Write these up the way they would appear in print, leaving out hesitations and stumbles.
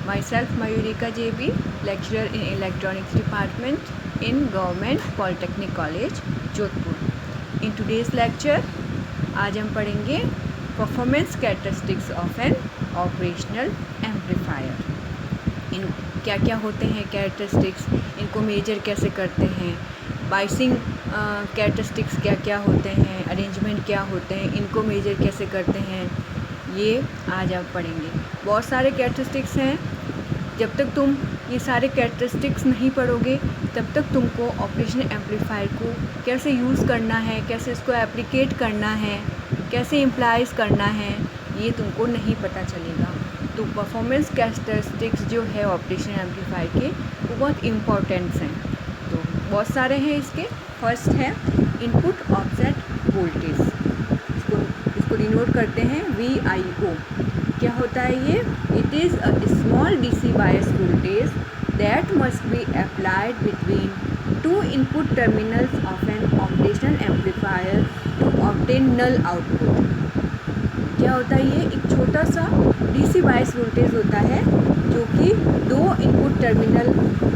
Myself Mayurika JB, lecturer in Electronics Department in Government Polytechnic College, Jodhpur. In today's lecture, आज हम पढ़ेंगे performance characteristics of an operational amplifier. इन क्या क्या होते हैं कैरेक्टरिस्टिक्स, इनको मेजर कैसे करते हैं, बाइसिंग कैरेक्टरिस्टिक्स क्या क्या होते हैं, अरेंजमेंट क्या होते हैं, इनको मेजर कैसे करते हैं, ये आज आप पढ़ेंगे. बहुत सारे कैरेक्टरिस्टिक्स हैं. जब तक तुम ये सारे कैरेक्टरिस्टिक्स नहीं पढ़ोगे तब तक तुमको ऑपरेशन एम्पलीफायर को कैसे यूज़ करना है, कैसे इसको एप्लीकेट करना है, कैसे इम्प्लाइज करना है, ये तुमको नहीं पता चलेगा. तो परफॉर्मेंस कैरेक्टरिस्टिक्स जो है ऑपरेशन एम्पलीफायर के वो बहुत इम्पोर्टेंट्स हैं. तो बहुत सारे हैं इसके. फर्स्ट है इनपुट ऑफसेट वोल्टेज. इसको डिनोट करते हैं VIO. क्या होता है ये? It is a small DC bias voltage that must be applied between two input terminals of an operational amplifier to obtain null output. क्या होता है ये? एक छोटा सा DC बायस वोल्टेज होता है जो कि दो इनपुट टर्मिनल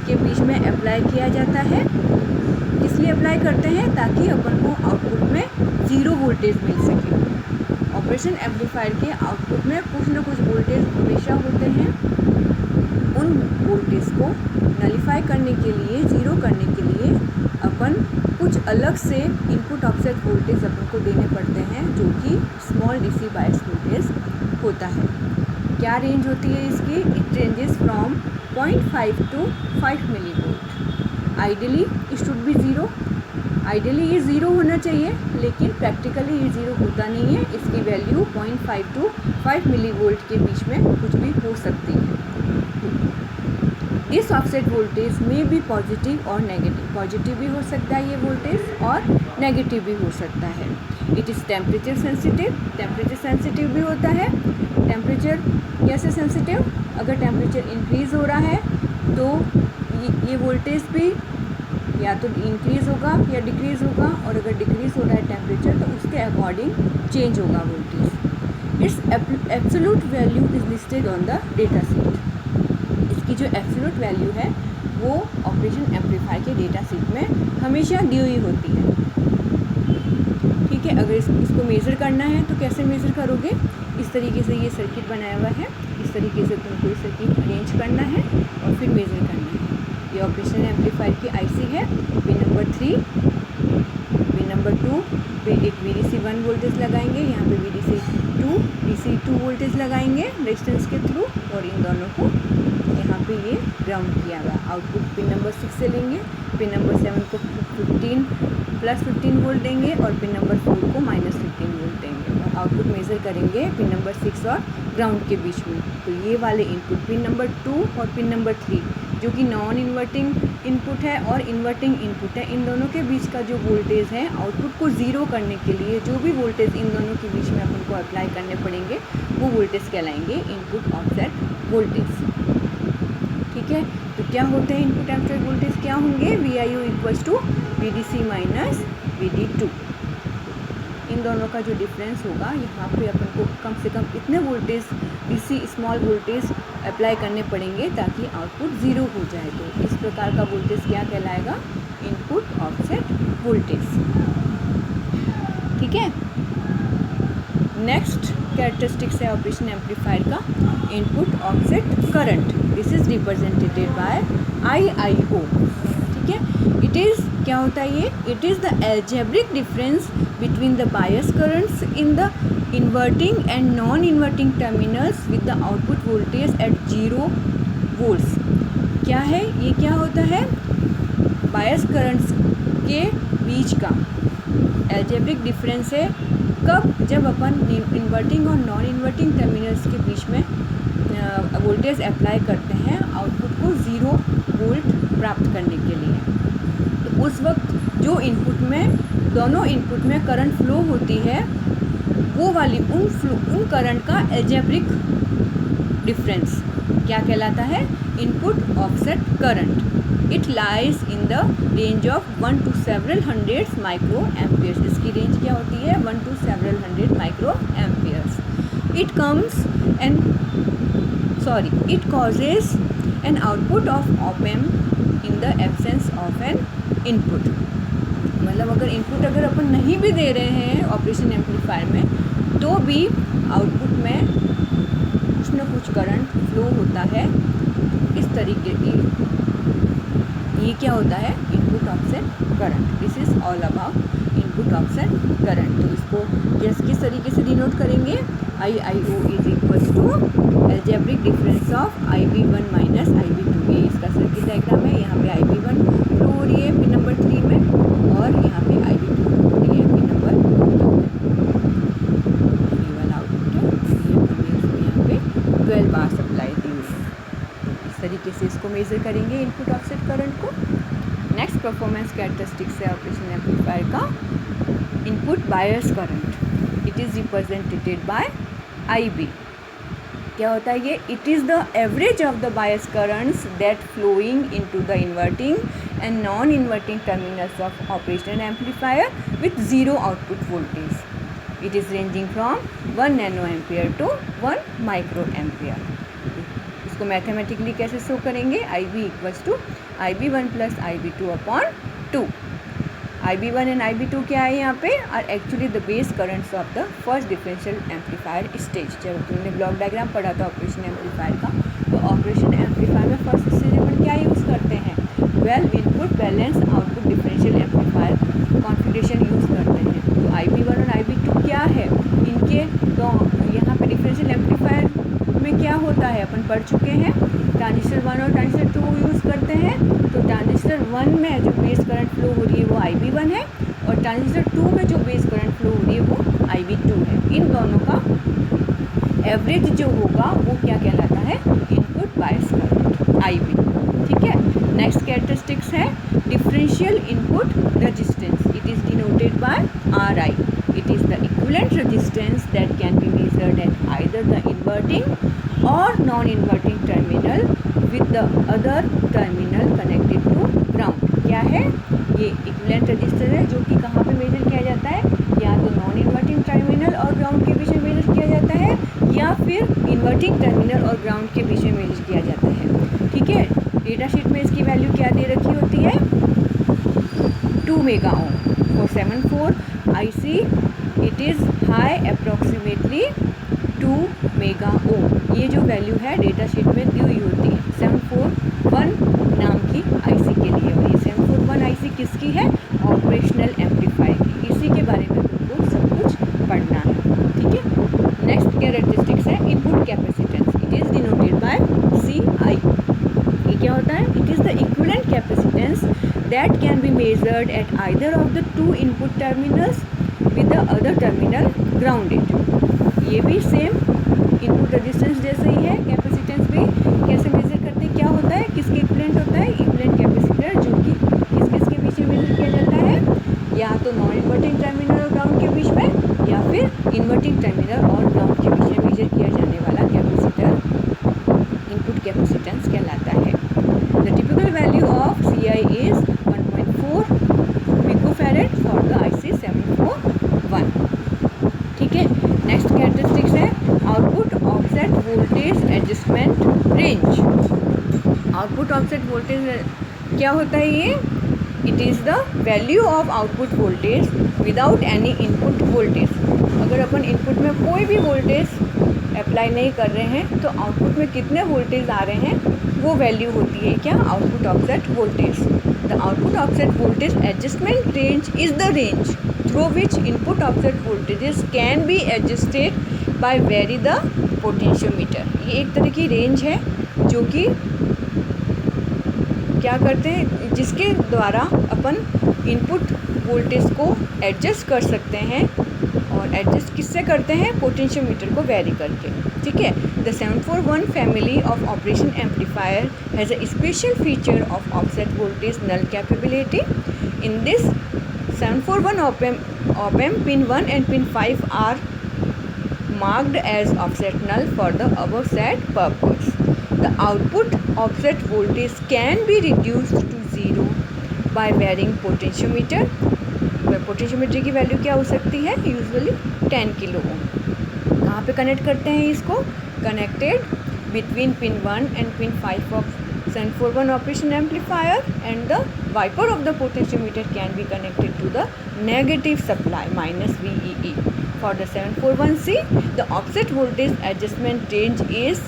के बीच में अप्लाई किया जाता है. इसलिए अप्लाई करते हैं ताकि अपन को आउटपुट में ज़ीरो वोल्टेज मिल सके. ऑपरेशन एम्पलीफायर के आउटपुट में कुछ न कुछ वोल्टेज हमेशा होते हैं. उन वोल्टेज को नलीफाई करने के लिए, ज़ीरो करने के लिए अपन कुछ अलग से इनपुट ऑफसेट वोल्टेज अपन को देने पड़ते हैं जो कि स्मॉल DC बायस वोल्टेज होता है. क्या रेंज होती है इसकी? It ranges from 0.5 to 5 millivolt. Ideally it should be zero. Ideally ये ज़ीरो होना चाहिए, लेकिन प्रैक्टिकली ये ज़ीरो होता नहीं है. इसकी वैल्यू 0.5 to 5 मिलीवोल्ट के बीच में कुछ भी हो सकती है. इस ऑफसेट वोल्टेज में भी पॉजिटिव और नेगेटिव. पॉजिटिव भी हो सकता है ये वोल्टेज और नेगेटिव भी हो सकता है. It is temperature sensitive. Temperature sensitive भी होता है. टेम्परेचर कैसे सेंसिटिव? अगर टेम्परेचर इंक्रीज़ हो रहा है तो ये वोल्टेज भी या तो इंक्रीज़ होगा या डिक्रीज़ होगा, और अगर डिक्रीज़ हो रहा है टेम्परेचर तो उसके अकॉर्डिंग चेंज होगा voltage. It's absolute value is listed on the data sheet. इसकी जो एब्सोल्यूट वैल्यू है वो ऑपरेशन एम्पलीफायर के डेटा शीट में हमेशा दी हुई होती है. ठीक है. अगर इसको मेज़र करना है तो कैसे मेज़र करोगे? इस तरीके से ये सर्किट बनाया हुआ है. इस तरीके से तुमको ये सर्किट अरेंज करना है और फिर मेज़र करना है. ये ऑपरेशन एम्पलीफायर की IC है. पिन नंबर 3, पिन नंबर 2 पे एक VDC1 वोल्टेज लगाएंगे. यहाँ पे VDC2 DC2 वोल्टेज लगाएंगे रेजिस्टेंस के थ्रू, और इन दोनों को यहाँ पे ये ग्राउंड किया हुआ. आउटपुट पिन नंबर 6 से लेंगे. पिन नंबर 7 को 15 प्लस 15 वोल्ट देंगे और पिन नंबर 4 को माइनस 15 वोल्ट देंगे, और आउटपुट मेज़र करेंगे पिन नंबर 6 और ग्राउंड के बीच में. तो ये वाले इनपुट पिन नंबर 2 और पिन नंबर 3 जो कि नॉन इन्वर्टिंग इनपुट है और इन्वर्टिंग इनपुट है, इन दोनों के बीच का जो वोल्टेज है आउटपुट को ज़ीरो करने के लिए जो भी वोल्टेज इन दोनों के बीच में अपन को अप्लाई करने पड़ेंगे वो वोल्टेज कहलाएंगे इनपुट ऑफसेट वोल्टेज. ठीक है. तो क्या होते हैं इनपुट ऑफसेट वोल्टेज? क्या होंगे? VIO equals to VDC minus VD2. इन दोनों का जो डिफरेंस होगा, यहाँ पे अपन को कम से कम इतने voltage DC small voltage apply करने पड़ेंगे ताकि आउटपुट ज़ीरो हो जाए. तो इस प्रकार का वोल्टेज क्या कहलाएगा? Input offset voltage. ठीक है. नेक्स्ट कैरेक्टरिस्टिक्स है ऑपरेशन एम्पलीफायर का input offset current. This is represented by IIO. ठीक है. इट इज़ क्या होता है ये? It is the algebraic difference between the bias currents in the inverting and non-inverting terminals with the output voltage at 0 volts. क्या है ये? क्या होता है? बायस करंट्स के बीच का अलजेब्रिक डिफरेंस है. कब? जब अपन इन्वर्टिंग और नॉन इन्वर्टिंग टर्मिनल्स के बीच में वोल्टेज अप्लाई करते हैं आउटपुट को 0 वोल्ट प्राप्त करने के लिए. तो उस वक्त जो इनपुट में, दोनों इनपुट में करंट फ्लो होती है, वो वाली उन करंट का अलजेब्रिक डिफरेंस क्या कहलाता है? Input offset current. It lies in the range of 1 to several hundreds micro amperes. इसकी रेंज क्या होती है? 1 to several hundred micro amperes. It comes and it causes an output of op-amp in the absence of an input. मतलब अगर input अगर अपन नहीं भी दे रहे हैं ऑपरेशन एम्पलीफायर में तो भी आउटपुट में कुछ न कुछ करंट फ्लो होता है इस तरीके की. ये क्या होता है? Input offset current. This is all about input offset current. तो इसको किस तरीके से डिनोट करेंगे? IIO is equal to algebraic difference of IB1 minus IB2. ये इसका सर्किट डायग्राम है. यहाँ पे IB1 फ्लो हो रही है पिन नंबर 3 में और यहाँ पे IB2 फ्लो हो रही है पिन नंबर 2 में. ये वाला आउटपुट है. ये हमें यहाँ पे 12 बार सप्लाई दी हुई है. तो इस तरीके से इसको मेज़र करेंगे इनपुट ऑफसेट करंट को. नेक्स्ट परफॉर्मेंस कैरेक्टरिस्टिक्स है ऑपरेशन एम्पलीफायर का input bias current. It is represented by IB. क्या होता है ये? It is the average of the bias currents that flowing into the inverting and non inverting terminals of operational amplifier with zero output voltage. It is ranging from 1 nano ampere to 1 micro ampere. इसको mathematically कैसे show करेंगे? IB equals to IB1 plus IB2 upon 2. IB1 and IB2 क्या है यहाँ पे? Are actually the base currents of the first differential amplifier stage. जब तुमने block diagram पढ़ा था ऑपरेशन एम्पलीफायर का, तो ऑपरेशन एम्पलीफायर में फर्स्ट स्टेज में क्या यूज़ करते हैं? Well input balance output differential amplifier configuration use करते हैं. तो IB1 और IB2 क्या है? इनके तो यहाँ पे डिफरेंशियल एम्पलीफायर में क्या होता है अपन पढ़ चुके हैं. ट्रांजिस्टर 1 और ट्रांजिस्टर 2 यूज़ करते हैं. तो ट्रांजिस्टर 1 में जो बेस करंट फ्लो हो रही है वो IB1 है और ट्रांजिस्टर 2 में जो बेस करंट फ्लो हो रही है वो IB2 है. इन दोनों का एवरेज जो होगा वो क्या कहलाता है? Input bias current IB. ठीक है. नेक्स्ट कैरेक्टरिस्टिक्स है differential input resistance. It is denoted bye RI. It is the equivalent resistance that can be measured at either the inverting or non-inverting terminal with the other terminal connected to ground. क्या है ये? equivalent resistance है जो कि कहाँ पे major किया जाता है? या तो नॉन इन्वर्टिंग टर्मिनल और ग्राउंड के बीच में मेजर किया जाता है या फिर इन्वर्टिंग टर्मिनल और ग्राउंड के बीच में मेजर किया जाता है. ठीक है. डेटा शीट में इसकी वैल्यू क्या दे रखी होती है? 2 mega ohm. For 74 IC it is high approximately 2 mega ohm. ये जो वैल्यू है डेटा शीट में दी हुई होती है 741 नाम की IC के लिए. और ये 741 IC किसकी है? ऑपरेशनल एम्पलीफायर की. इसी के बारे में तुमको सब कुछ पढ़ना है. ठीक है. नेक्स्ट कैरेक्टरिस्टिक्स है input capacitance. It is denoted bye CI. ये क्या होता है? It is the equivalent capacitance that can be measured at either of the two input terminals with the other terminal grounded. ये भी सेम इनपुट रेजिस्टेंस जैसे ही है. Capacitance भी कैसे मेजर करते हैं? क्या होता है? किसके इक्विवेलेंट होता है? इक्विवेलेंट कैपेसिटर जो कि किसके बीच में मेजर किया जाता है? या तो नॉन इन्वर्टिंग टर्मिनल और ग्राउंड के बीच में या फिर इन्वर्टिंग टर्मिनल और ग्राउंड के बीच में मेजर किया जाने वाला कैपेसिटर इनपुट कैपेसिटेंस कहलाता है. The typical value of CI is 1.4 picofarad for the IC 741. ठीक है. नेक्स्ट कैरेक्टरिस्टिक्स है output offset voltage adjustment range. Output offset voltage क्या होता है ये? It is the value of output voltage without any input voltage. अगर अपन input में कोई भी वोल्टेज अप्लाई नहीं कर रहे हैं तो आउटपुट में कितने वोल्टेज आ रहे हैं वो वैल्यू होती है क्या? Output offset voltage. The output offset voltage adjustment range is the range through which input offset voltages can be adjusted by vary the potentiometer. ये एक तरह की रेंज है जो कि क्या करते हैं, जिसके द्वारा अपन इनपुट वोल्टेज को एडजस्ट कर सकते हैं. और एडजस्ट किससे करते हैं? पोटेंशियोमीटर को वेरी करके. ठीक है. The 741 family of operation amplifier has a special feature of offset voltage null capability. In this 741 op-amp pin 1 and pin 5 are marked as offset null for the above said purpose. The output offset voltage can be reduced to 0 by varying potentiometer. Potentiometer की value क्या हो सकती है? Usually 10 kilo ohm. कहाँ पे connect करते हैं इसको? Connected between pin 1 and pin 5 of 741 operation amplifier, and the wiper of the potentiometer can be connected to the negative supply minus VEE. For the 741C, the offset voltage adjustment range is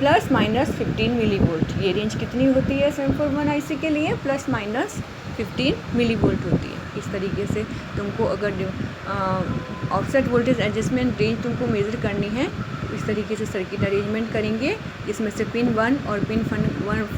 plus minus 15 millivolt. ये range कितनी होती है 741 IC के लिए? Plus minus 15 millivolt होती है। इस तरीके से तुमको अगर ऑफसेट वोल्टेज एडजस्टमेंट रेंज तुमको मेज़र करनी है, इस तरीके से सर्किट अरेंजमेंट करेंगे। इसमें से पिन 1 और पिन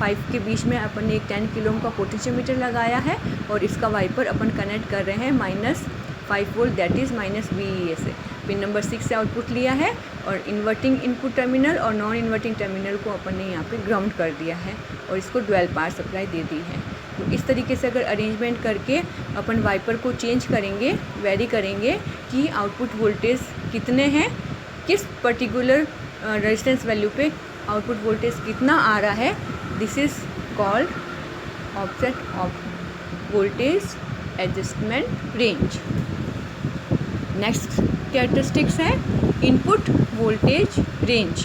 5 के बीच में अपन ने एक 10 किलो ओम का पोटेंशियोमीटर लगाया है और इसका वाइपर अपन कनेक्ट कर रहे हैं minus 5 volt, that is minus VEA से। पिन नंबर 6 से आउटपुट लिया है और इन्वर्टिंग इनपुट टर्मिनल और नॉन इन्वर्टिंग टर्मिनल को अपन ने यहाँ पे ग्राउंड कर दिया है और इसको डुअल पावर सप्लाई दे दी है। तो इस तरीके से अगर अरेंजमेंट करके अपन वाइपर को चेंज करेंगे, वेरी करेंगे कि आउटपुट वोल्टेज कितने हैं, किस पर्टिकुलर रेजिस्टेंस वैल्यू पे आउटपुट वोल्टेज कितना आ रहा है, this is called offset of voltage adjustment range. Next characteristics है इनपुट वोल्टेज रेंज,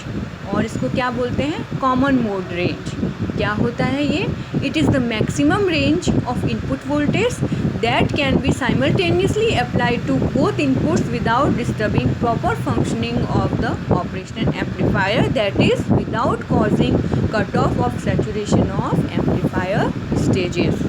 और इसको क्या बोलते हैं? Common mode range. क्या होता है ये? It is the maximum range of input voltage that can be simultaneously applied to both inputs without disturbing proper functioning of the operational amplifier, that is without causing cut off saturation of amplifier stages.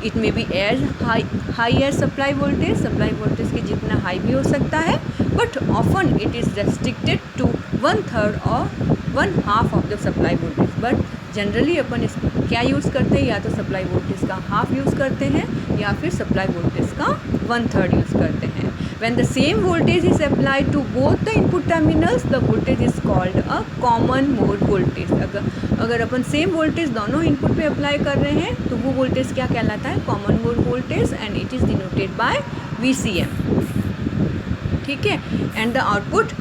It may be as high as supply voltage के जितना high भी हो सकता है, but often it is restricted to 1/3 और 1/2 of the supply voltage. But generally अपन इसको क्या यूज़ करते हैं? या तो सप्लाई वोल्टेज का हाफ यूज़ करते हैं या फिर सप्लाई वोल्टेज का 1/3 यूज़ करते हैं। When the same voltage is applied to both the input terminals, the voltage is called a common mode voltage। अगर अपन सेम वोल्टेज दोनों इनपुट पे अप्लाई कर रहे हैं तो वो वोल्टेज क्या कहलाता है? Common mode voltage, and it is denoted by VCM। ठीक है, and the output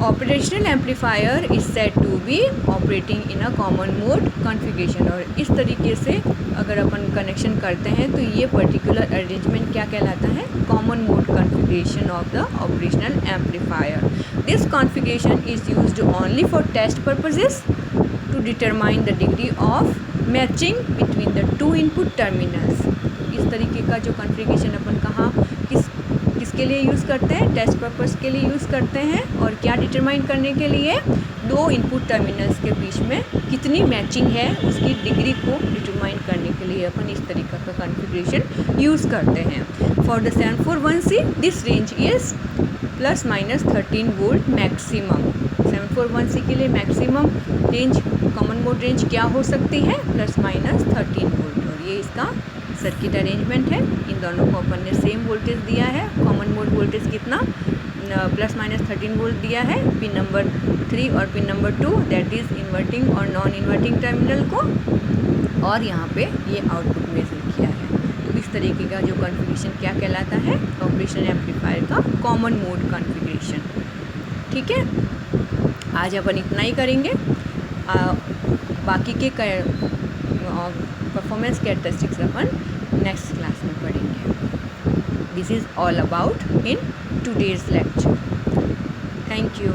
operational amplifier is said to be operating in a common mode configuration. और इस तरीके से अगर अपन कनेक्शन करते हैं तो ये पर्टिकुलर अरेंजमेंट क्या कहलाता है? Common mode configuration of the operational amplifier. This configuration is used only for test purposes to determine the degree of matching between the two input terminals. इस तरीके का जो कॉन्फ़िगरेशन अपन कहाँ किसके लिए यूज़ करते हैं? टेस्ट पर्पस के लिए यूज़ करते हैं। और क्या डिटरमाइन करने के लिए? दो इनपुट टर्मिनल्स के बीच में कितनी मैचिंग है उसकी डिग्री को डिटरमाइन करने के लिए अपन इस तरीक़े का कॉन्फ़िगरेशन यूज़ करते हैं। For the 741C this range is plus minus 13 volt maximum. 741C के लिए maximum range, common mode range क्या हो सकती है? Plus minus 13 volt. और ये इसका सर्किट अरेंजमेंट है। इन दोनों को अपन ने सेम वोल्टेज दिया है। कॉमन मोड वोल्टेज कितना? प्लस माइनस 13 वोल्ट दिया है पिन नंबर 3 और pin number 2, that is inverting और नॉन इन्वर्टिंग टर्मिनल को, और यहाँ पे ये आउटपुट मेजर किया है। तो इस तरीके का जो कॉन्फ़िगरेशन क्या कहलाता है? ऑपरेशनल एम्पलीफायर का कॉमन मोड कॉन्फ़िगरेशन। ठीक है, आज अपन इतना ही करेंगे। बाकी के परफॉर्मेंस कैरेक्टरिस्टिक्स अपन नेक्स्ट क्लास में पढ़ेंगे। This is all about in today's lecture. Thank you.